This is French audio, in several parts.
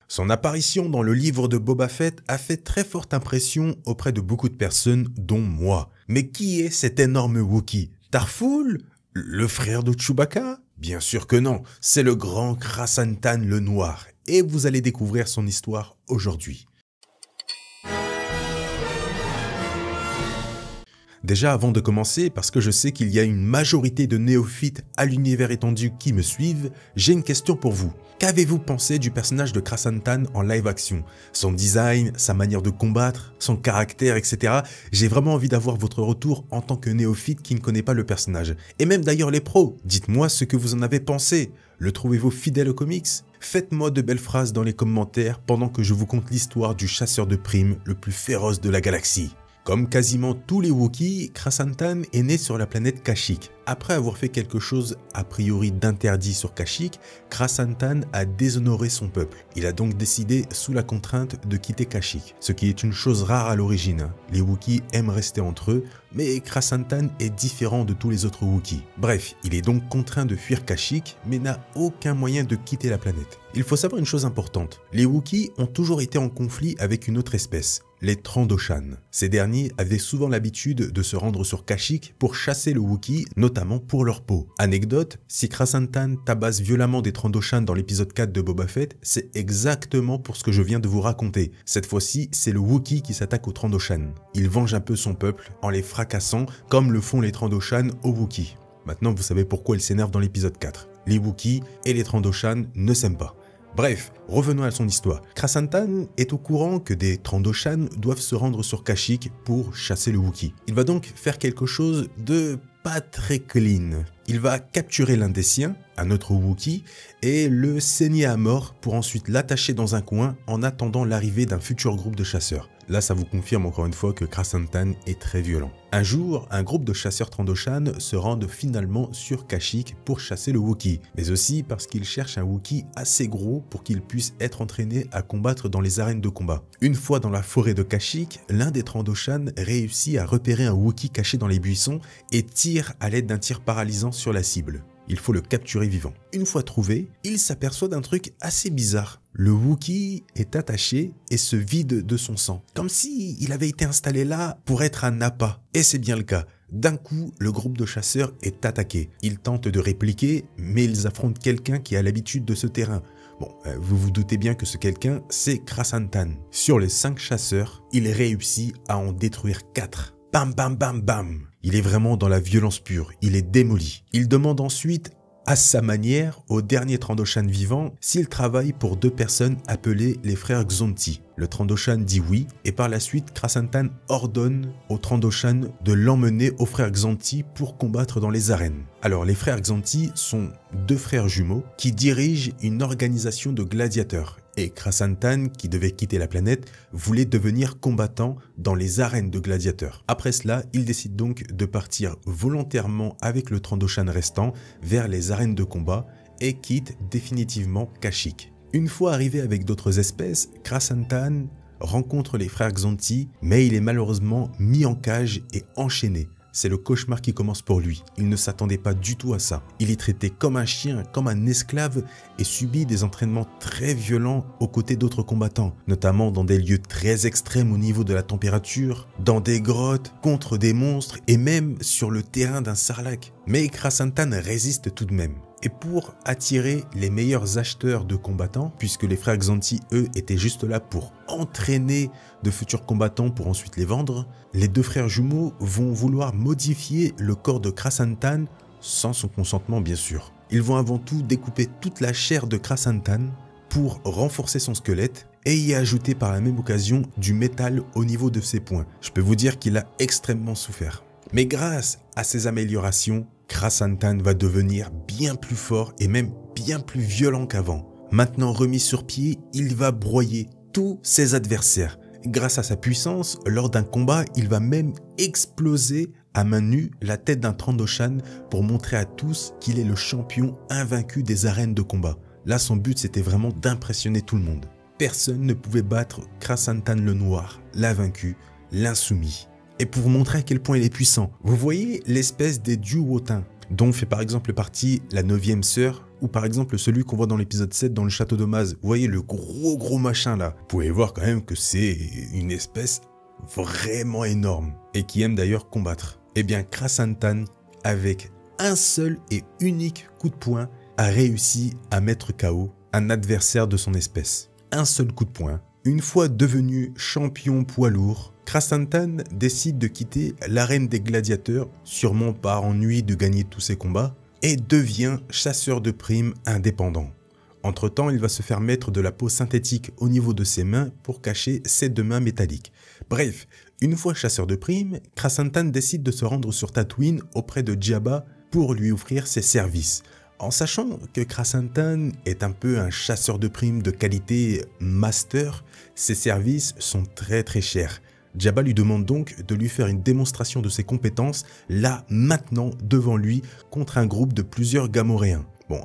Son apparition dans le livre de Boba Fett a fait très forte impression auprès de beaucoup de personnes, dont moi. Mais qui est cet énorme Wookiee? Tarful? Le frère de Chewbacca? Bien sûr que non, c'est le grand Krrsantan le Noir. Et vous allez découvrir son histoire aujourd'hui. Déjà avant de commencer, parce que je sais qu'il y a une majorité de néophytes à l'univers étendu qui me suivent, j'ai une question pour vous. Qu'avez-vous pensé du personnage de Krrsantan en live action? Son design, sa manière de combattre, son caractère, etc. J'ai vraiment envie d'avoir votre retour en tant que néophyte qui ne connaît pas le personnage. Et même d'ailleurs les pros, dites-moi ce que vous en avez pensé. Le trouvez-vous fidèle aux comics? Faites-moi de belles phrases dans les commentaires pendant que je vous conte l'histoire du chasseur de primes le plus féroce de la galaxie. Comme quasiment tous les Wookiees, Krrsantan est né sur la planète Kashyyyk. Après avoir fait quelque chose a priori d'interdit sur Kashyyyk, Krrsantan a déshonoré son peuple. Il a donc décidé sous la contrainte de quitter Kashyyyk, ce qui est une chose rare à l'origine. Les Wookiees aiment rester entre eux, mais Krrsantan est différent de tous les autres Wookiees. Bref, il est donc contraint de fuir Kashyyyk, mais n'a aucun moyen de quitter la planète. Il faut savoir une chose importante, les Wookiees ont toujours été en conflit avec une autre espèce, les Trandoshan. Ces derniers avaient souvent l'habitude de se rendre sur Kashyyyk pour chasser le Wookiee, notamment pour leur peau. Anecdote, si Krrsantan tabasse violemment des Trandoshan dans l'épisode 4 de Boba Fett, c'est exactement pour ce que je viens de vous raconter. Cette fois-ci, c'est le Wookiee qui s'attaque aux Trandoshan. Il venge un peu son peuple en les fracassant comme le font les Trandoshan aux Wookiees. Maintenant, vous savez pourquoi il s'énerve dans l'épisode 4. Les Wookiees et les Trandoshan ne s'aiment pas. Bref, revenons à son histoire. Krrsantan est au courant que des Trandoshan doivent se rendre sur Kashyyyk pour chasser le Wookiee. Il va donc faire quelque chose de pas très clean. Il va capturer l'un des siens, un autre Wookiee, et le saigner à mort pour ensuite l'attacher dans un coin en attendant l'arrivée d'un futur groupe de chasseurs. Là, ça vous confirme encore une fois que Krrsantan est très violent. Un jour, un groupe de chasseurs Trandoshan se rendent finalement sur Kashyyyk pour chasser le Wookiee, mais aussi parce qu'ils cherchent un Wookiee assez gros pour qu'il puisse être entraîné à combattre dans les arènes de combat. Une fois dans la forêt de Kashyyyk, l'un des Trandoshan réussit à repérer un Wookiee caché dans les buissons et tire à l'aide d'un tir paralysant sur la cible. Il faut le capturer vivant. Une fois trouvé, il s'aperçoit d'un truc assez bizarre. Le Wookiee est attaché et se vide de son sang, comme si il avait été installé là pour être un appât. Et c'est bien le cas. D'un coup, le groupe de chasseurs est attaqué. Ils tentent de répliquer, mais ils affrontent quelqu'un qui a l'habitude de ce terrain. Bon, vous vous doutez bien que ce quelqu'un, c'est Krrsantan. Sur les 5 chasseurs, il réussit à en détruire 4. Bam bam bam bam. Il est vraiment dans la violence pure, il est démoli. Il demande ensuite, à sa manière, au dernier Trandoshan vivant, s'il travaille pour 2 personnes appelées les frères Xonti. Le Trandoshan dit oui, et par la suite, Krrsantan ordonne aux Trandoshan de l'emmener aux frères Xonti pour combattre dans les arènes. Alors, les frères Xonti sont 2 frères jumeaux qui dirigent une organisation de gladiateurs. Et Krrsantan, qui devait quitter la planète, voulait devenir combattant dans les arènes de gladiateurs. Après cela, il décide donc de partir volontairement avec le Trandoshan restant vers les arènes de combat et quitte définitivement Kashyyyk. Une fois arrivé avec d'autres espèces, Krrsantan rencontre les frères Xonti, mais il est malheureusement mis en cage et enchaîné. C'est le cauchemar qui commence pour lui. Il ne s'attendait pas du tout à ça. Il est traité comme un chien, comme un esclave et subit des entraînements très violents aux côtés d'autres combattants, notamment dans des lieux très extrêmes au niveau de la température, dans des grottes, contre des monstres et même sur le terrain d'un sarlac. Mais Krrsantan résiste tout de même. Et pour attirer les meilleurs acheteurs de combattants, puisque les frères Xonti, eux, étaient juste là pour entraîner de futurs combattants pour ensuite les vendre, les 2 frères jumeaux vont vouloir modifier le corps de Krrsantan sans son consentement bien sûr. Ils vont avant tout découper toute la chair de Krrsantan pour renforcer son squelette et y ajouter par la même occasion du métal au niveau de ses poings. Je peux vous dire qu'il a extrêmement souffert. Mais grâce à ces améliorations, Krrsantan va devenir bien plus fort et même bien plus violent qu'avant. Maintenant remis sur pied, il va broyer tous ses adversaires. Grâce à sa puissance, lors d'un combat, il va même exploser à main nue la tête d'un Trandoshan pour montrer à tous qu'il est le champion invaincu des arènes de combat. Là, son but, c'était vraiment d'impressionner tout le monde. Personne ne pouvait battre Krrsantan le Noir, l'invaincu, l'insoumis. Et pour vous montrer à quel point il est puissant, vous voyez l'espèce des dieux Wotan, dont fait par exemple partie la 9e sœur ou par exemple celui qu'on voit dans l'épisode 7 dans le château de Maz. Vous voyez le gros machin là. Vous pouvez voir quand même que c'est une espèce vraiment énorme et qui aime d'ailleurs combattre. Eh bien, Krrsantan, avec un seul et unique coup de poing, a réussi à mettre KO un adversaire de son espèce. Un seul coup de poing. Une fois devenu champion poids lourd, Krrsantan décide de quitter l'arène des gladiateurs, sûrement par ennui de gagner tous ses combats, et devient chasseur de primes indépendant. Entre-temps, il va se faire mettre de la peau synthétique au niveau de ses mains pour cacher ses 2 mains métalliques. Bref, une fois chasseur de primes, Krrsantan décide de se rendre sur Tatooine auprès de Jabba pour lui offrir ses services. En sachant que Krrsantan est un peu un chasseur de primes de qualité master, ses services sont très chers. Jabba lui demande donc de lui faire une démonstration de ses compétences, là, maintenant, devant lui, contre un groupe de plusieurs Gamoréens. Bon,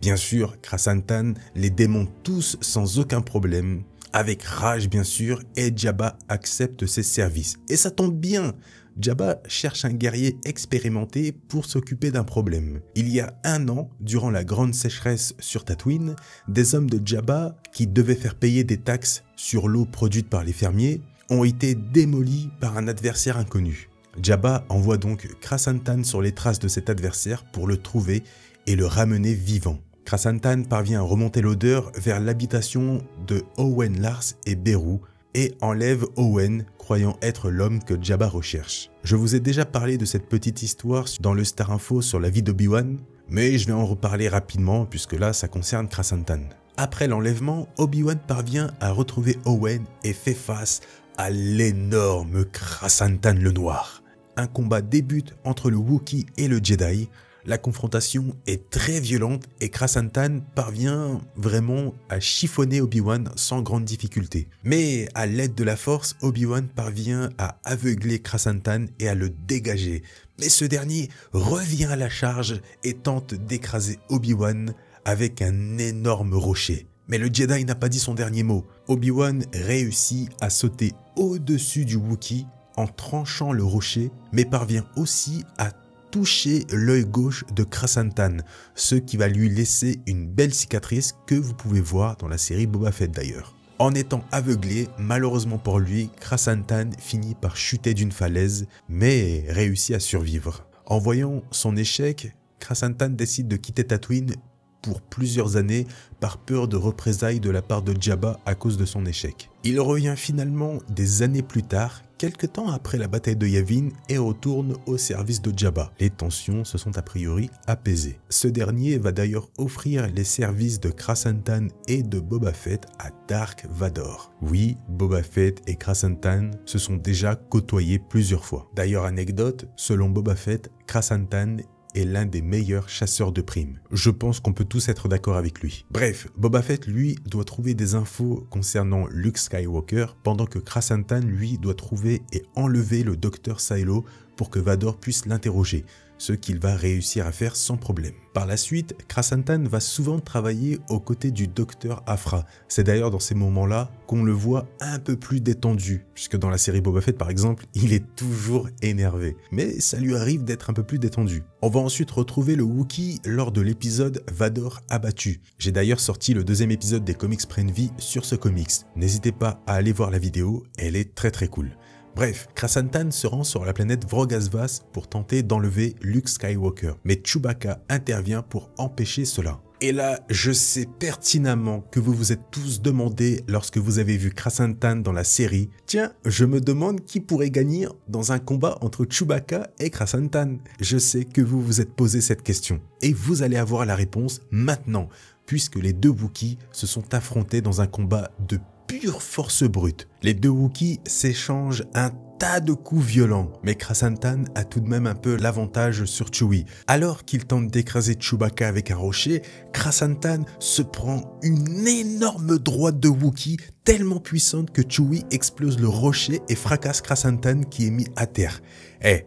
bien sûr, Krrsantan les démonte tous sans aucun problème, avec rage bien sûr, et Jabba accepte ses services. Et ça tombe bien, Jabba cherche un guerrier expérimenté pour s'occuper d'un problème. Il y a 1 an, durant la grande sécheresse sur Tatooine, des hommes de Jabba, qui devaient faire payer des taxes sur l'eau produite par les fermiers, ont été démolis par un adversaire inconnu. Jabba envoie donc Krrsantan sur les traces de cet adversaire pour le trouver et le ramener vivant. Krrsantan parvient à remonter l'odeur vers l'habitation de Owen Lars et Beru et enlève Owen, croyant être l'homme que Jabba recherche. Je vous ai déjà parlé de cette petite histoire dans le Star Info sur la vie d'Obi-Wan, mais je vais en reparler rapidement puisque là ça concerne Krrsantan. Après l'enlèvement, Obi-Wan parvient à retrouver Owen et fait face à l'énorme Krrsantan le Noir. Un combat débute entre le Wookiee et le Jedi. La confrontation est très violente et Krrsantan parvient vraiment à chiffonner Obi-Wan sans grande difficulté. Mais à l'aide de la force, Obi-Wan parvient à aveugler Krrsantan et à le dégager. Mais ce dernier revient à la charge et tente d'écraser Obi-Wan avec un énorme rocher. Mais le Jedi n'a pas dit son dernier mot. Obi-Wan réussit à sauter au-dessus du Wookiee en tranchant le rocher, mais parvient aussi à toucher l'œil gauche de Krrsantan, ce qui va lui laisser une belle cicatrice que vous pouvez voir dans la série Boba Fett d'ailleurs. En étant aveuglé, malheureusement pour lui, Krrsantan finit par chuter d'une falaise, mais réussit à survivre. En voyant son échec, Krrsantan décide de quitter Tatooine pour plusieurs années par peur de représailles de la part de Jabba à cause de son échec. Il revient finalement des années plus tard, quelque temps après la bataille de Yavin, et retourne au service de Jabba. Les tensions se sont a priori apaisées. Ce dernier va d'ailleurs offrir les services de Krrsantan et de Boba Fett à Dark Vador. Oui, Boba Fett et Krrsantan se sont déjà côtoyés plusieurs fois. D'ailleurs, anecdote, selon Boba Fett, Krrsantan est l'un des meilleurs chasseurs de primes. Je pense qu'on peut tous être d'accord avec lui. Bref, Boba Fett, lui, doit trouver des infos concernant Luke Skywalker, pendant que Krrsantan, lui, doit trouver et enlever le docteur Silo pour que Vador puisse l'interroger, ce qu'il va réussir à faire sans problème. Par la suite, Krrsantan va souvent travailler aux côtés du docteur Aphra. C'est d'ailleurs dans ces moments-là qu'on le voit un peu plus détendu, puisque dans la série Boba Fett par exemple, il est toujours énervé. Mais ça lui arrive d'être un peu plus détendu. On va ensuite retrouver le Wookiee lors de l'épisode Vador abattu. J'ai d'ailleurs sorti le 2e épisode des Comics Prennent Vie sur ce comics. N'hésitez pas à aller voir la vidéo, elle est très cool. Bref, Krrsantan se rend sur la planète Vrogasvas pour tenter d'enlever Luke Skywalker, mais Chewbacca intervient pour empêcher cela. Et là, je sais pertinemment que vous vous êtes tous demandé lorsque vous avez vu Krrsantan dans la série, tiens, je me demande qui pourrait gagner dans un combat entre Chewbacca et Krrsantan. Je sais que vous vous êtes posé cette question, et vous allez avoir la réponse maintenant, puisque les 2 Wookiees se sont affrontés dans un combat de pure force brute. Les 2 Wookiees s'échangent un tas de coups violents, mais Krrsantan a tout de même un peu l'avantage sur Chewie. Alors qu'il tente d'écraser Chewbacca avec un rocher, Krrsantan se prend une énorme droite de Wookiee tellement puissante que Chewie explose le rocher et fracasse Krrsantan qui est mis à terre.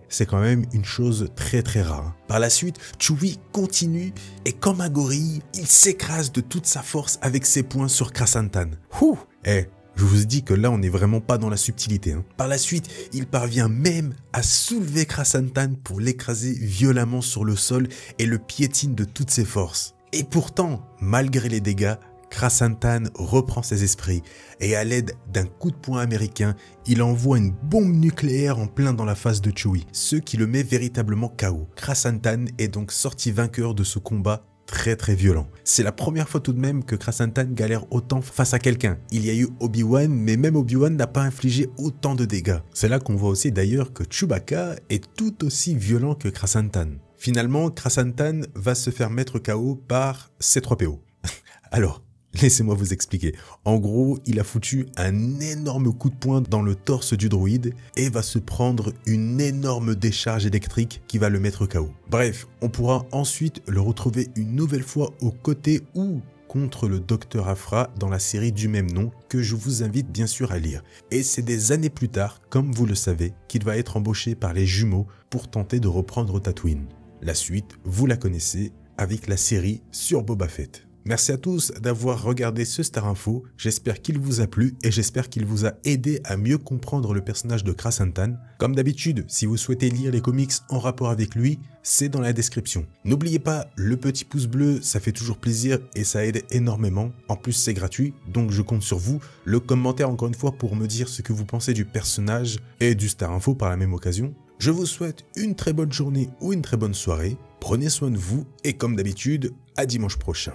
C'est quand même une chose très rare. Par la suite, Chewie continue et comme un gorille, il s'écrase de toute sa force avec ses poings sur Krrsantan. Je vous dis que là, on n'est vraiment pas dans la subtilité. Par la suite, il parvient même à soulever Krrsantan pour l'écraser violemment sur le sol et le piétine de toutes ses forces. Et pourtant, malgré les dégâts, Krrsantan reprend ses esprits et à l'aide d'un coup de poing américain, il envoie une bombe nucléaire en plein dans la face de Chewie, ce qui le met véritablement KO. Krrsantan est donc sorti vainqueur de ce combat très violent. C'est la première fois tout de même que Krrsantan galère autant face à quelqu'un. Il y a eu Obi-Wan, mais même Obi-Wan n'a pas infligé autant de dégâts. C'est là qu'on voit aussi d'ailleurs que Chewbacca est tout aussi violent que Krrsantan. Finalement, Krrsantan va se faire mettre KO par C-3PO. Alors, laissez-moi vous expliquer. En gros, il a foutu un énorme coup de poing dans le torse du droïde et va se prendre une énorme décharge électrique qui va le mettre KO. Bref, on pourra ensuite le retrouver une nouvelle fois aux côtés ou contre le Dr Aphra dans la série du même nom que je vous invite bien sûr à lire. Et c'est des années plus tard, comme vous le savez, qu'il va être embauché par les jumeaux pour tenter de reprendre Tatooine. La suite, vous la connaissez avec la série sur Boba Fett. Merci à tous d'avoir regardé ce Star Info, j'espère qu'il vous a plu et j'espère qu'il vous a aidé à mieux comprendre le personnage de Krrsantan. Comme d'habitude, si vous souhaitez lire les comics en rapport avec lui, c'est dans la description. N'oubliez pas le petit pouce bleu, ça fait toujours plaisir et ça aide énormément. En plus c'est gratuit, donc je compte sur vous. Le commentaire encore une fois pour me dire ce que vous pensez du personnage et du Star Info par la même occasion. Je vous souhaite une très bonne journée ou une très bonne soirée. Prenez soin de vous et comme d'habitude, à dimanche prochain.